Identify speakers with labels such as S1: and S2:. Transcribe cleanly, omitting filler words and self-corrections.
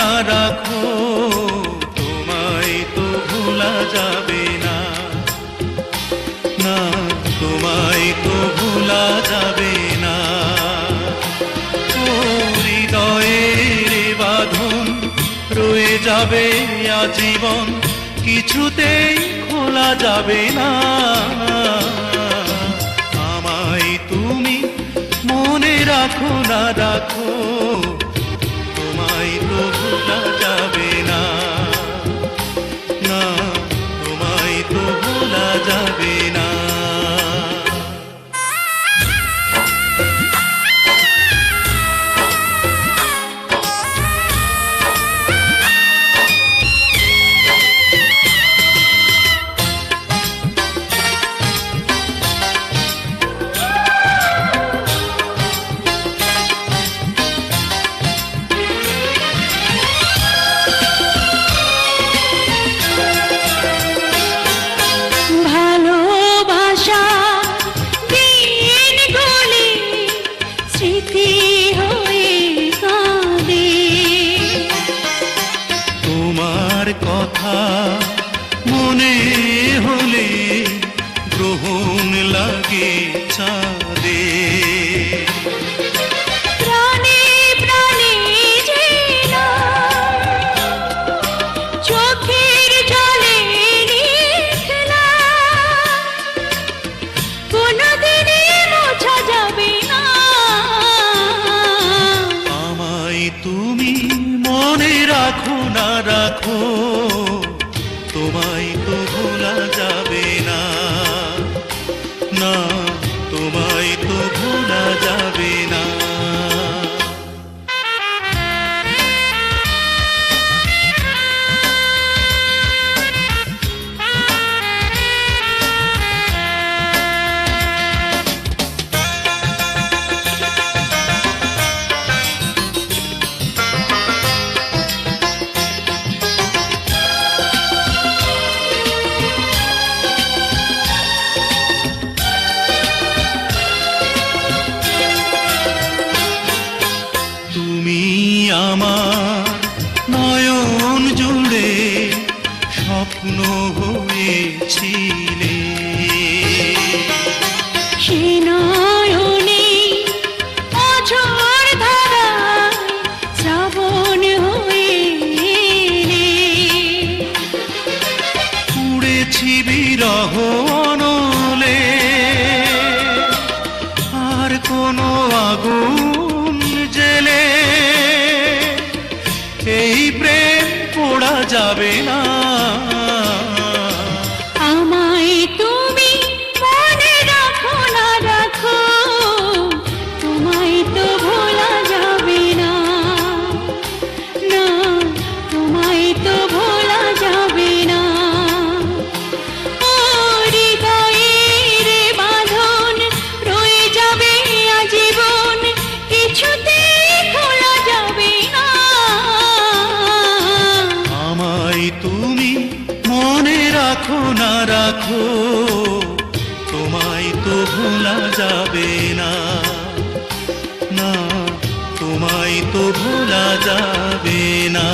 S1: না রাখো, তোমায় তো ভোলা যাবে না, না তোমায় তো ভোলা যাবে না। ও হৃদয়ের বাঁধন রয়ে যাবে আজীবন, কিছুতেই খোলা যাবে না। আমায় তুমি মনে রাখো না রাখো, তোমায় তো ভোলা যাবে না, না তোমায় তো ভোলা যাবে না। তোমার কথা মনে হলে গ্রহণ লাগে চাঁদে,
S2: প্রাণে প্রাণে যেন চোখের জলে লিখলাম, কোনদিনই মোছা যাবে না।
S1: আমায় তুমি মনে রাখো না রাখো, তোমায় তো ভোলা যাবে না, না তোমায় তো ভোলা যাবে না। তুমি আমার নয়ন জুড়ে স্বপ্ন হয়েছিলে,
S2: সে নয়নে অঝোর ধারায় শ্রাবণ হয়ে এলে,
S1: উড়েছি বিরহ অনলে, আর কোনো আগুন জেলে এই প্রেম পোড়া যাবে না।
S2: আমায় তুমি মনে রাখো না রাখো, তোমায় তো ভোলা যাবে না, না তোমায় তো ভোলা যাবে না। ও হৃদয়ের বাঁধন রয়ে যাবে আজীবন, কিছুতেই খোলা যাবে না।
S1: আমায় তুমি মনে রাখো না রাখো, তোমায় তো ভোলা যাবে না, না তোমায় তো ভোলা যাবে না।